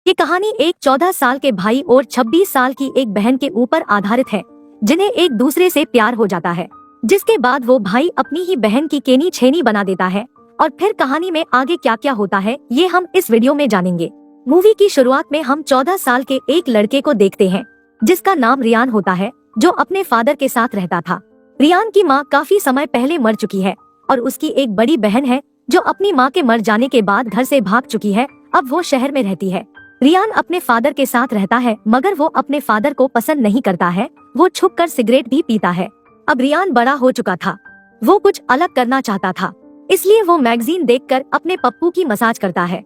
ये कहानी एक 14 साल के भाई और 26 साल की एक बहन के ऊपर आधारित है, जिन्हें एक दूसरे से प्यार हो जाता है, जिसके बाद वो भाई अपनी ही बहन की केनी छेनी बना देता है। और फिर कहानी में आगे क्या क्या होता है ये हम इस वीडियो में जानेंगे। मूवी की शुरुआत में हम 14 साल के एक लड़के को देखते हैं, जिसका नाम रियान होता है, जो अपने फादर के साथ रहता था। रियान की माँ काफी समय पहले मर चुकी है और उसकी एक बड़ी बहन है जो अपनी माँ के मर जाने के बाद घर से भाग चुकी है। अब वो शहर में रहती है। रियान अपने फादर के साथ रहता है, मगर वो अपने फादर को पसंद नहीं करता है। वो छुपकर सिगरेट भी पीता है। अब रियान बड़ा हो चुका था, वो कुछ अलग करना चाहता था, इसलिए वो मैगजीन देखकर अपने पप्पू की मसाज करता है।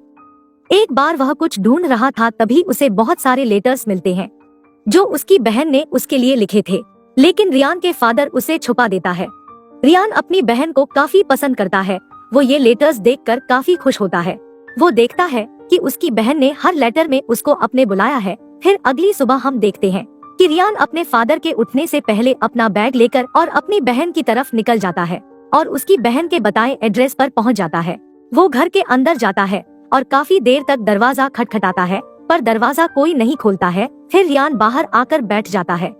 एक बार वह कुछ ढूंढ रहा था, तभी उसे बहुत सारे लेटर्स मिलते हैं जो उसकी बहन ने उसके लिए लिखे थे, लेकिन रियान के फादर उसे छुपा देता है। रियान अपनी बहन को काफी पसंद करता है। वो ये लेटर्स देखकर काफी खुश होता है। वो देखता है कि उसकी बहन ने हर लेटर में उसको अपने बुलाया है। फिर अगली सुबह हम देखते हैं कि रियान अपने फादर के उठने से पहले अपना बैग लेकर और अपनी बहन की तरफ निकल जाता है और उसकी बहन के बताए एड्रेस पर पहुंच जाता है। वो घर के अंदर जाता है और काफी देर तक दरवाजा खटखटाता है, पर दरवाजा कोई नहीं खोलता है। फिर रियान बाहर आकर बैठ जाता है।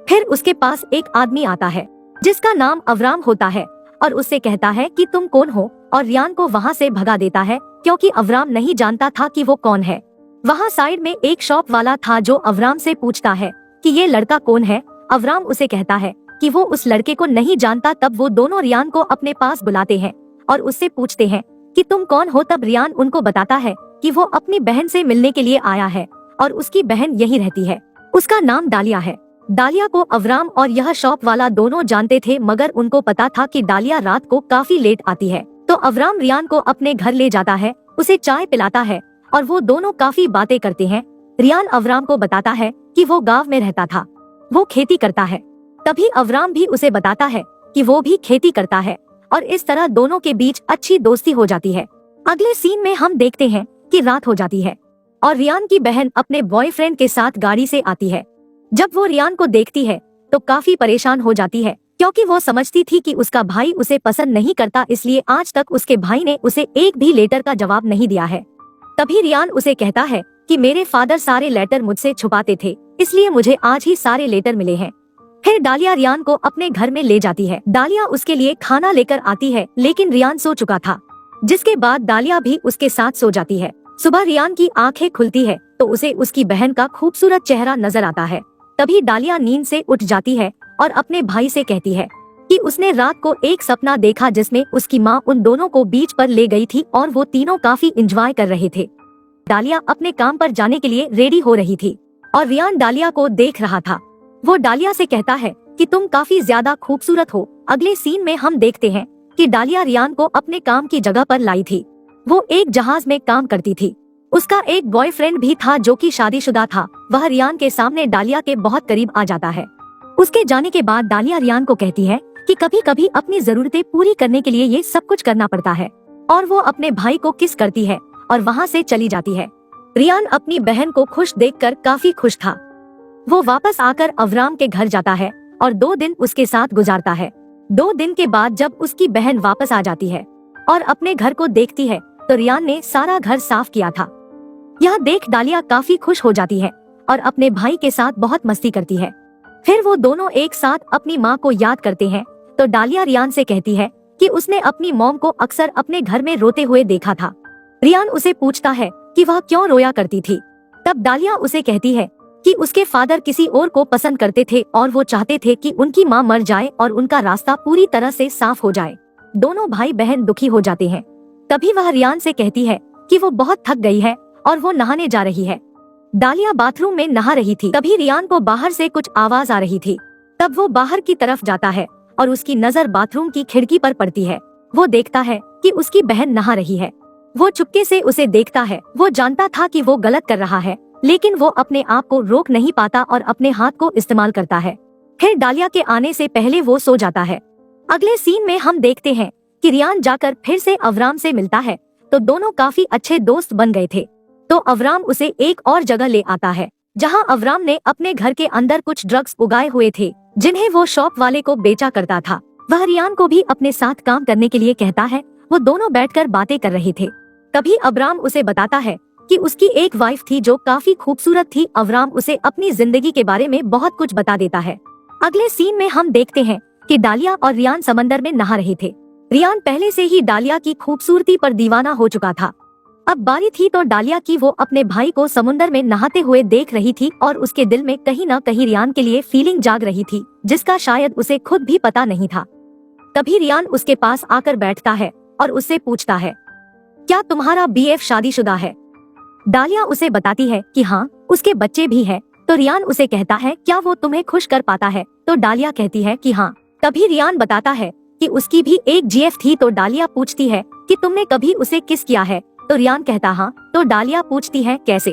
फिर उसके पास एक आदमी आता है जिसका नाम अवराम होता है और उससे कहता है कि तुम कौन हो, और रियान को वहाँ से भगा देता है क्योंकि अवराम नहीं जानता था कि वो कौन है। वहाँ साइड में एक शॉप वाला था जो अवराम से पूछता है कि ये लड़का कौन है। अवराम उसे कहता है कि वो उस लड़के को नहीं जानता। तब वो दोनों रियान को अपने पास बुलाते हैं और उससे पूछते हैं कि तुम कौन हो। तब रियान उनको बताता है कि वो अपनी बहन से मिलने के लिए आया है और उसकी बहन यही रहती है। उसका नाम डालिया है। डालिया को अवराम और यह शॉप वाला दोनों जानते थे, मगर उनको पता था कि डालिया रात को काफी लेट आती है। तो अवराम रियान को अपने घर ले जाता है, उसे चाय पिलाता है और वो दोनों काफी बातें करते हैं। रियान अवराम को बताता है कि वो गांव में रहता था, वो खेती करता है। तभी अवराम भी उसे बताता है कि वो भी खेती करता है और इस तरह दोनों के बीच अच्छी दोस्ती हो जाती है। अगले सीन में हम देखते हैं कि रात हो जाती है और रियान की बहन अपने बॉयफ्रेंड के साथ गाड़ी से आती है। जब वो रियान को देखती है तो काफी परेशान हो जाती है, क्योंकि वो समझती थी कि उसका भाई उसे पसंद नहीं करता, इसलिए आज तक उसके भाई ने उसे एक भी लेटर का जवाब नहीं दिया है। तभी रियान उसे कहता है कि मेरे फादर सारे लेटर मुझसे छुपाते थे, इसलिए मुझे आज ही सारे लेटर मिले हैं। फिर डालिया रियान को अपने घर में ले जाती है। डालिया उसके लिए खाना लेकर आती है, लेकिन रियान सो चुका था, जिसके बाद डालिया भी उसके साथ सो जाती है। सुबह रियान की आंखें खुलती है तो उसे उसकी बहन का खूबसूरत चेहरा नजर आता है। तभी डालिया नींद से उठ जाती है और अपने भाई से कहती है कि उसने रात को एक सपना देखा जिसमें उसकी माँ उन दोनों को बीच पर ले गई थी और वो तीनों काफी एंजॉय कर रहे थे। डालिया अपने काम पर जाने के लिए रेडी हो रही थी और रियान डालिया को देख रहा था। वो डालिया से कहता है कि तुम काफी ज्यादा खूबसूरत हो। अगले सीन में हम देखते हैं कि डालिया रियान को अपने काम की जगह पर लाई थी। वो एक जहाज में काम करती थी। उसका एक बॉयफ्रेंड भी था जो कि शादीशुदा था। वह रियान के सामने डालिया के बहुत करीब आ जाता है। उसके जाने के बाद डालिया रियान को कहती है कि कभी कभी अपनी जरूरतें पूरी करने के लिए ये सब कुछ करना पड़ता है, और वो अपने भाई को किस करती है और वहाँ से चली जाती है। रियान अपनी बहन को खुश देखकर काफी खुश था। वो वापस आकर अवराम के घर जाता है और 2 दिन उसके साथ गुजारता है। 2 दिन के बाद जब उसकी बहन वापस आ जाती है और अपने घर को देखती है तो रियान ने सारा घर साफ किया था। यह देख डालिया काफी खुश हो जाती है और अपने भाई के साथ बहुत मस्ती करती है। फिर वो दोनों एक साथ अपनी माँ को याद करते हैं। तो डालिया रियान से कहती है कि उसने अपनी मॉम को अक्सर अपने घर में रोते हुए देखा था। रियान उसे पूछता है कि वह क्यों रोया करती थी। तब डालिया उसे कहती है कि उसके फादर किसी और को पसंद करते थे और वो चाहते थे कि उनकी माँ मर जाए और उनका रास्ता पूरी तरह से साफ हो जाए। दोनों भाई बहन दुखी हो जाते हैं। तभी वह रियान से कहती है कि वो बहुत थक गई है और वो नहाने जा रही है। डालिया बाथरूम में नहा रही थी। तभी रियान को बाहर से कुछ आवाज आ रही थी। तब वो बाहर की तरफ जाता है और उसकी नजर बाथरूम की खिड़की पर पड़ती है। वो देखता है कि उसकी बहन नहा रही है। वो चुपके से उसे देखता है। वो जानता था कि वो गलत कर रहा है, लेकिन वो अपने आप को रोक नहीं पाता और अपने हाथ को इस्तेमाल करता है। फिर डालिया के आने से पहले वो सो जाता है। अगले सीन में हम देखते हैं कि रियान जाकर फिर से अवराम से मिलता है, तो दोनों काफी अच्छे दोस्त बन गए थे। तो अवराम उसे एक और जगह ले आता है जहां अवराम ने अपने घर के अंदर कुछ ड्रग्स उगाए हुए थे, जिन्हें वो शॉप वाले को बेचा करता था। वह रियान को भी अपने साथ काम करने के लिए कहता है। वो दोनों बैठकर बातें कर रहे थे। तभी अवराम उसे बताता है कि उसकी एक वाइफ थी जो काफी खूबसूरत थी। अवराम उसे अपनी जिंदगी के बारे में बहुत कुछ बता देता है। अगले सीन में हम देखते हैं कि डालिया और रियान समंदर में नहा रहे थे। रियान पहले से ही डालिया की खूबसूरती पर दीवाना हो चुका था। अब बारी थी तो डालिया की वो अपने भाई को समुद्र में नहाते हुए देख रही थी और उसके दिल में कहीं न कहीं रियान के लिए फीलिंग जाग रही थी, जिसका शायद उसे खुद भी पता नहीं था। तभी रियान उसके पास आकर बैठता है और उससे पूछता है, क्या तुम्हारा बीएफ शादीशुदा है? डालिया उसे बताती है कि हाँ, उसके बच्चे भी है। तो रियान उसे कहता है, क्या वो तुम्हें खुश कर पाता है? तो डालिया कहती है कि हाँ। तभी रियान बताता है कि उसकी भी एक जीएफ थी। तो डालिया पूछती है कि तुमने कभी उसे किस किया है? तो रियान कहता हाँ। तो डालिया पूछती है कैसे?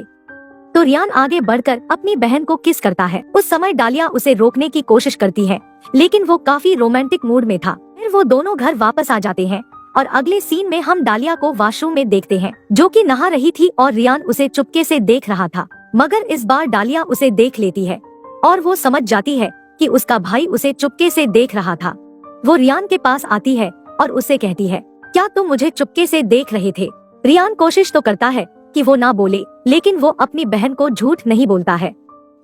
तो रियान आगे बढ़कर अपनी बहन को किस करता है। उस समय डालिया उसे रोकने की कोशिश करती है, लेकिन वो काफी रोमांटिक मूड में था। फिर वो दोनों घर वापस आ जाते हैं और अगले सीन में हम डालिया को वॉशरूम में देखते हैं, जो कि नहा रही थी और रियान उसे चुपके से देख रहा था। मगर इस बार डालिया उसे देख लेती है और वो समझ जाती है कि उसका भाई उसे चुपके से देख रहा था। वो रियान के पास आती है और उससे कहती है, क्या तुम मुझे चुपके से देख रहे थे? रियान कोशिश तो करता है कि वो ना बोले, लेकिन वो अपनी बहन को झूठ नहीं बोलता है।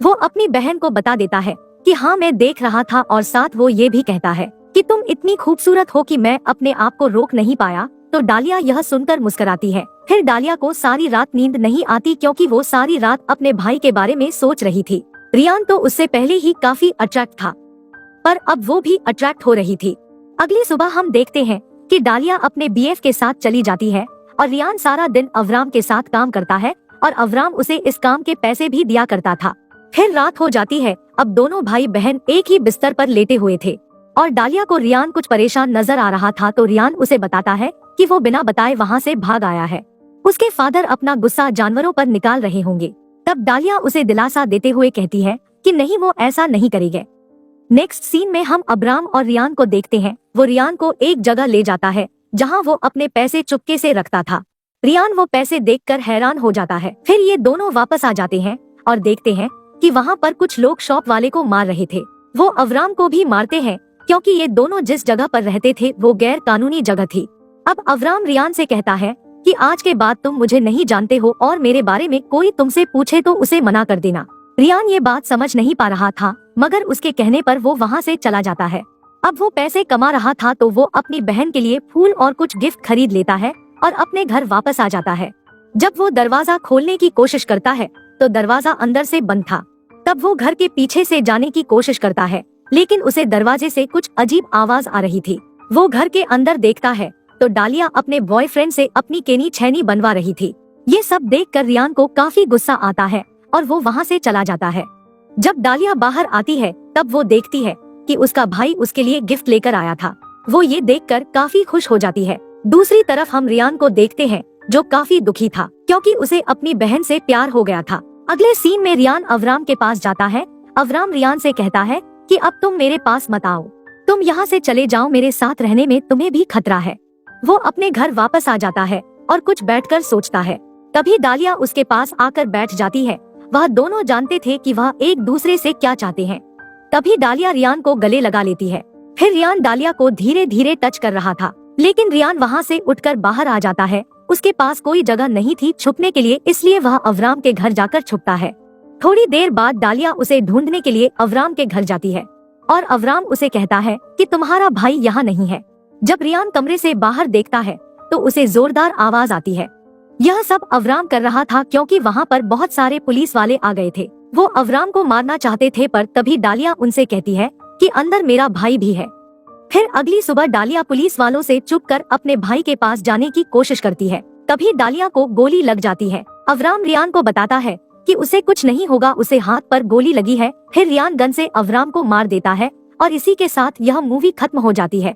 वो अपनी बहन को बता देता है कि हाँ, मैं देख रहा था, और साथ वो ये भी कहता है कि तुम इतनी खूबसूरत हो कि मैं अपने आप को रोक नहीं पाया। तो डालिया यह सुनकर मुस्कुराती है। फिर डालिया को सारी रात नींद नहीं आती, क्योंकि वो सारी रात अपने भाई के बारे में सोच रही थी। रियान तो उससे पहले ही काफी अट्रैक्ट था, पर अब वो भी अट्रैक्ट हो रही थी। अगली सुबह हम देखते हैं कि डालिया अपने बीएफ के साथ चली जाती है और रियान सारा दिन अवराम के साथ काम करता है और अवराम उसे इस काम के पैसे भी दिया करता था। फिर रात हो जाती है। अब दोनों भाई बहन एक ही बिस्तर पर लेटे हुए थे और डालिया को रियान कुछ परेशान नजर आ रहा था। तो रियान उसे बताता है कि वो बिना बताए वहाँ से भाग आया है। उसके फादर अपना गुस्सा जानवरों पर निकाल रहे होंगे। तब डालिया उसे दिलासा देते हुए कहती है कि नहीं, वो ऐसा नहीं करेंगे। नेक्स्ट सीन में हम अब्राम और रियान को देखते हैं। वो रियान को एक जगह ले जाता है जहां वो अपने पैसे चुपके से रखता था। रियान वो पैसे देखकर हैरान हो जाता है। फिर ये दोनों वापस आ जाते हैं और देखते हैं कि वहां पर कुछ लोग शॉप वाले को मार रहे थे। वो अब्राम को भी मारते हैं, क्योंकि ये दोनों जिस जगह पर रहते थे वो गैर कानूनी जगह थी। अब अब्राम रियान से कहता है कि आज के बाद तुम मुझे नहीं जानते हो और मेरे बारे में कोई तुमसे पूछे तो उसे मना कर देना। रियान ये बात समझ नहीं पा रहा था, मगर उसके कहने पर वो वहाँ से चला जाता है। अब वो पैसे कमा रहा था तो वो अपनी बहन के लिए फूल और कुछ गिफ्ट खरीद लेता है और अपने घर वापस आ जाता है। जब वो दरवाजा खोलने की कोशिश करता है तो दरवाजा अंदर से बंद था। तब वो घर के पीछे से जाने की कोशिश करता है, लेकिन उसे दरवाजे से कुछ अजीब आवाज आ रही थी। वो घर के अंदर देखता है तो डालिया अपने बॉयफ्रेंड से अपनी केनी छैनी बनवा रही थी। ये सब देखकर रियान को काफी गुस्सा आता है और वो वहाँ से चला जाता है। जब डालिया बाहर आती है तब वो देखती है कि उसका भाई उसके लिए गिफ्ट लेकर आया था। वो ये देखकर काफी खुश हो जाती है। दूसरी तरफ हम रियान को देखते हैं, जो काफी दुखी था, क्योंकि उसे अपनी बहन से प्यार हो गया था। अगले सीन में रियान अवराम के पास जाता है। अवराम रियान से कहता है कि अब तुम मेरे पास मत आओ, तुम यहाँ से चले जाओ, मेरे साथ रहने में तुम्हें भी खतरा है। वो अपने घर वापस आ जाता है और कुछ बैठकर सोचता है। तभी डालिया उसके पास आकर बैठ जाती है। वह दोनों जानते थे कि वह एक दूसरे से क्या चाहते हैं। तभी डालिया रियान को गले लगा लेती है। फिर रियान डालिया को धीरे धीरे टच कर रहा था, लेकिन रियान वहाँ से उठकर बाहर आ जाता है। उसके पास कोई जगह नहीं थी छुपने के लिए, इसलिए वह अवराम के घर जाकर छुपता है। थोड़ी देर बाद डालिया उसे ढूंढने के लिए अवराम के घर जाती है और अवराम उसे कहता है कि तुम्हारा भाई यहाँ नहीं है। जब रियान कमरे से बाहर देखता है तो उसे जोरदार आवाज आती है। यह सब अवराम कर रहा था क्योंकि वहाँ पर बहुत सारे पुलिस वाले आ गए थे। वो अवराम को मारना चाहते थे, पर तभी डालिया उनसे कहती है कि अंदर मेरा भाई भी है। फिर अगली सुबह डालिया पुलिस वालों से छुपकर अपने भाई के पास जाने की कोशिश करती है। तभी डालिया को गोली लग जाती है। अवराम रियान को बताता है कि उसे कुछ नहीं होगा, उसे हाथ पर गोली लगी है। फिर रियान गन से अवराम को मार देता है और इसी के साथ यह मूवी खत्म हो जाती है।